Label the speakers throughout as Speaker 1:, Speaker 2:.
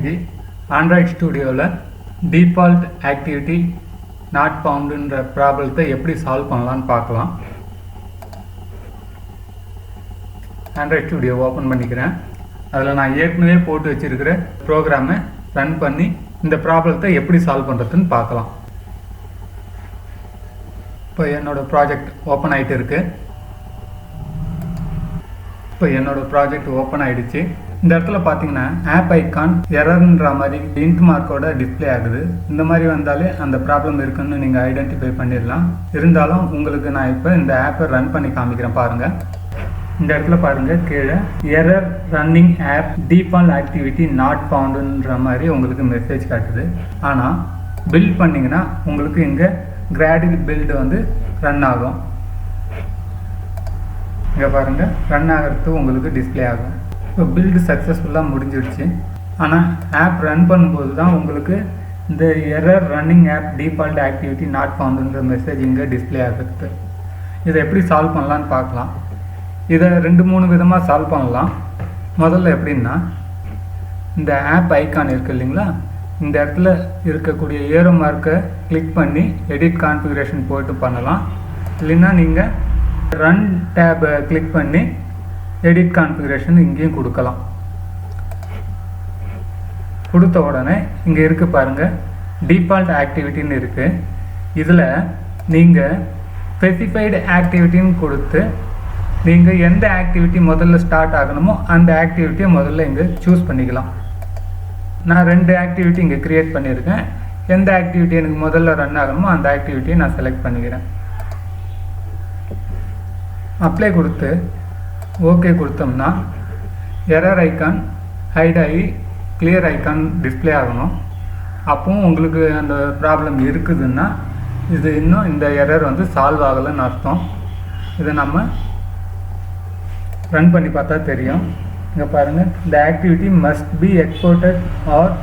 Speaker 1: இன்னைக்கு Android ஸ்டூடியோவில் default activity not ஃபவுண்டுன்ற ப்ராப்ளத்தை எப்படி சால்வ் பண்ணலான்னு பார்க்கலாம். ஆண்ட்ராய்ட் ஸ்டூடியோ ஓப்பன் பண்ணிக்கிறேன். அதில் நான் ஏற்கனவே போட்டு வச்சுருக்கிற ப்ரோக்ராமை ரன் பண்ணி இந்த ப்ராப்ளத்தை எப்படி சால்வ் பண்ணுறதுன்னு பார்க்கலாம். இப்போ என்னோடய ப்ராஜெக்ட் ஓப்பன் ஆகிட்டு இருக்கு. இப்போ என்னோடய ப்ராஜெக்ட் ஓப்பன் ஆகிடுச்சு. இந்த இடத்துல பார்த்தீங்கன்னா ஆப் ஐக்கான் எரர்ன்ற மாதிரி இன்ட் மார்க்கோட டிஸ்பிளே ஆகுது. இந்த மாதிரி வந்தாலே அந்த ப்ராப்ளம் இருக்குன்னு நீங்கள் ஐடென்டிஃபை பண்ணிடலாம். இருந்தாலும் உங்களுக்கு நான் இப்போ இந்த ஆப்பை ரன் பண்ணி காமிக்கிறேன் பாருங்கள். இந்த இடத்துல பாருங்கள், கீழே error running app default activity not ஃபவுண்டுன்ற மாதிரி உங்களுக்கு மெசேஜ் காட்டுது. ஆனால் பில்ட் பண்ணிங்கன்னா உங்களுக்கு இங்கே கிராடில் பில்டு வந்து ரன் ஆகும். இங்கே பாருங்கள், ரன் ஆகிறது உங்களுக்கு டிஸ்பிளே ஆகும். இப்போ பில்டு சக்ஸஸ்ஃபுல்லாக முடிஞ்சிடுச்சு. ஆனால் ஆப் ரன் பண்ணும்போது தான் உங்களுக்கு இந்த error running app default activity not ஃபவுண்டுன்ற மெசேஜ் இங்கே டிஸ்பிளே ஆகுது. இதை எப்படி சால்வ் பண்ணலான்னு பார்க்கலாம். இதை 2-3 விதமாக சால்வ் பண்ணலாம். முதல்ல எப்படின்னா, இந்த ஆப் ஐக்கான் இருக்குது இல்லைங்களா, இந்த இடத்துல இருக்கக்கூடிய ஏரோ மார்க்கை கிளிக் பண்ணி எடிட் கான்ஃபிகரேஷன் போட்டு பண்ணலாம். இல்லைன்னா நீங்கள் ரன் டேபை கிளிக் பண்ணி எடிட் கான்ஃபிகரேஷன் இங்கேயும் கொடுக்கலாம். கொடுத்த உடனே இங்கே இருக்குது பாருங்கள், டிஃபால்ட் ஆக்டிவிட்டின்னு இருக்குது. இதில் நீங்கள் ஸ்பெசிஃபைடு ஆக்டிவிட்டின்னு கொடுத்து நீங்கள் எந்த ஆக்டிவிட்டி முதல்ல ஸ்டார்ட் ஆகணுமோ அந்த ஆக்டிவிட்டியை முதல்ல இங்கே சூஸ் பண்ணிக்கலாம். நான் 2 ஆக்டிவிட்டி இங்கே க்ரியேட் பண்ணியிருக்கேன். எந்த ஆக்டிவிட்டி எனக்கு முதல்ல ரன் ஆகணுமோ அந்த ஆக்டிவிட்டியை நான் செலக்ட் பண்ணிக்கிறேன். அப்ளை கொடுத்து ஓகே கொடுத்தோம்னா எரர் ஐக்கான் ஹைட் ஆகி கிளியர் ஐக்கான் டிஸ்பிளே ஆகணும். அப்பவும் உங்களுக்கு அந்த ப்ராப்ளம் இருக்குதுன்னா இது இன்னும் இந்த எரர் வந்து சால்வ் ஆகலைன்னு அர்த்தம். இதை நம்ம ரன் பண்ணி பார்த்தா தெரியும். இங்கே பாருங்கள், இந்த activity must be exported or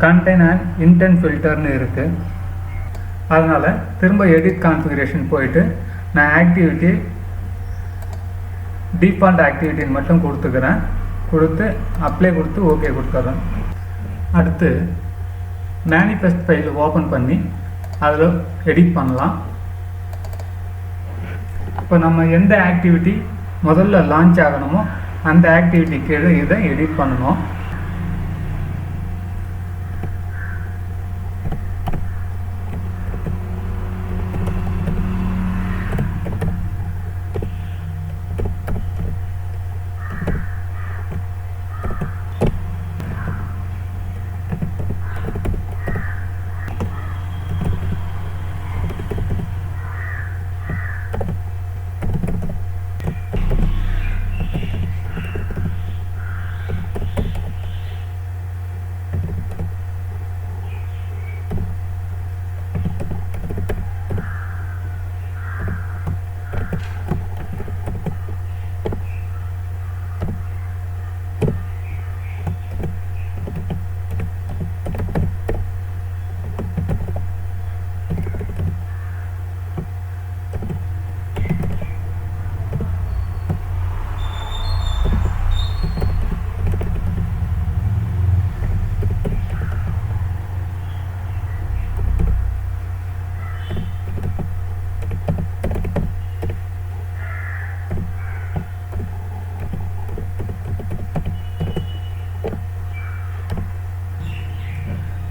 Speaker 1: contain and intent ஃபில்டர்னு இருக்குது. அதனால் திரும்ப எடிட் கான்ஃபிகரேஷன் போயிட்டு நான் ஆக்டிவிட்டி டிஃபால்ட் ஆக்டிவிட்டின்னு மட்டும் கொடுத்துக்கிறேன். கொடுத்து அப்ளை கொடுத்து ஓகே கொடுத்துட்றேன். அடுத்து மேனிஃபெஸ்ட் ஃபைல் ஓப்பன் பண்ணி அதில் எடிட் பண்ணலாம். இப்போ நம்ம எந்த ஆக்டிவிட்டி முதல்ல லான்ச் ஆகணுமோ அந்த ஆக்டிவிட்டி கீழே இதை எடிட் பண்ணணும்.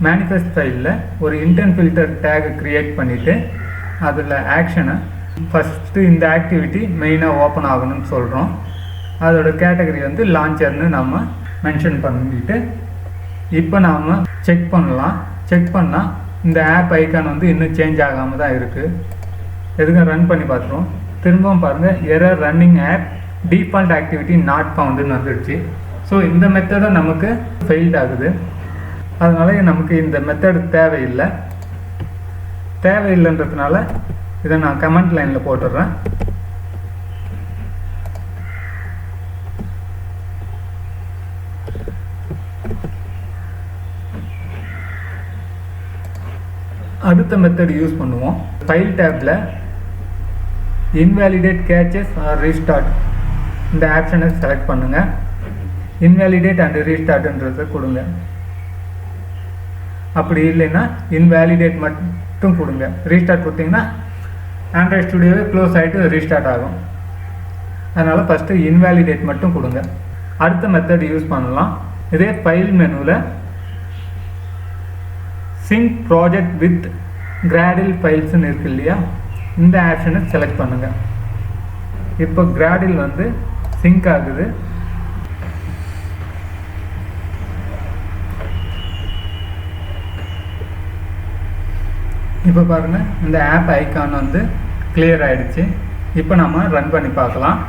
Speaker 1: மேனிஃபெஸ்ட் ஃபைலில் ஒரு இன்டென்ட் ஃபில்டர் டேக் க்ரியேட் பண்ணிவிட்டு அதில் ஆக்ஷனை ஃபஸ்ட்டு இந்த ஆக்டிவிட்டி மெயினாக ஓப்பன் ஆகணும்னு சொல்கிறோம். அதோட கேட்டகரி வந்து லான்ச்சர்னு நம்ம மென்ஷன் பண்ணிவிட்டு இப்போ நாம் செக் பண்ணலாம். செக் பண்ணால் இந்த ஆப் ஐக்கான் வந்து இன்னும் சேஞ்ச் ஆகாமல் தான் இருக்குது. எதுக்கும் ரன் பண்ணி பார்த்துருவோம். திரும்பவும் பாருங்கள், error running app default activity not ஃபவுண்டுன்னு வந்துடுச்சு. ஸோ இந்த மெத்தடும் நமக்கு ஃபெயில்ட் ஆகுது. அதனால நமக்கு இந்த மெத்தட் தேவையில்லைன்றதுனால இதை நான் கமெண்ட் லைனில் போட்டுடுறேன். அடுத்த மெத்தட் யூஸ் பண்ணுவோம். ஃபைல் டேப்பில் invalidate caches or restart இந்த ஆப்ஷனை செலக்ட் பண்ணுங்கள். இன்வேலிடேட் அண்ட் ரீஸ்டார்ட்ன்றதை கொடுங்க. அப்படி இல்லைன்னா இன்வேலிடேட் மட்டும் கொடுங்க. ரீஸ்டார்ட் கொடுத்தீங்கன்னா ஆண்ட்ராய்ட் ஸ்டுடியோவே க்ளோஸ் ஆகிட்டு ரீஸ்டார்ட் ஆகும். அதனால் ஃபஸ்ட்டு இன்வேலிடேட் மட்டும் கொடுங்க. அடுத்த மெத்தட் யூஸ் பண்ணலாம். இதே ஃபைல் மெனுவில் சிங்க் ப்ராஜெக்ட் வித் கிராடில் ஃபைல்ஸ்ன்னு இருக்கு இல்லையா, இந்த ஆப்ஷனை செலக்ட் பண்ணுங்கள். இப்போ கிராடில் வந்து சிங்க் ஆகுது. இப்போ பாருங்கள், இந்த ஆப் ஐக்கான் வந்து கிளியர் ஆகிடுச்சு. இப்போ நம்ம ரன் பண்ணி பார்க்கலாம்.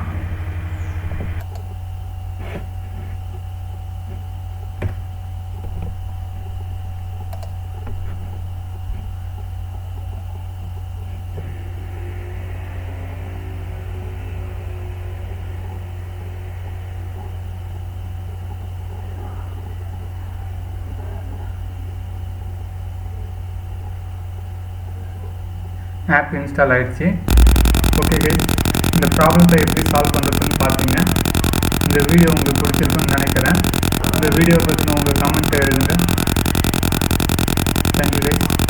Speaker 1: ஆப் இன்ஸ்டால் ஆகிடுச்சு. ஓகே கைஸ், இந்த ப்ராப்ளத்தை எப்படி சால்வ் பண்ணுறதுன்னு பார்த்தீங்க. இந்த வீடியோ உங்களுக்கு பிடிச்சிருக்குன்னு நினைக்கிறேன். இந்த வீடியோ பற்றின உங்கள் கமெண்ட் எழுதுங்க. Thank you guys.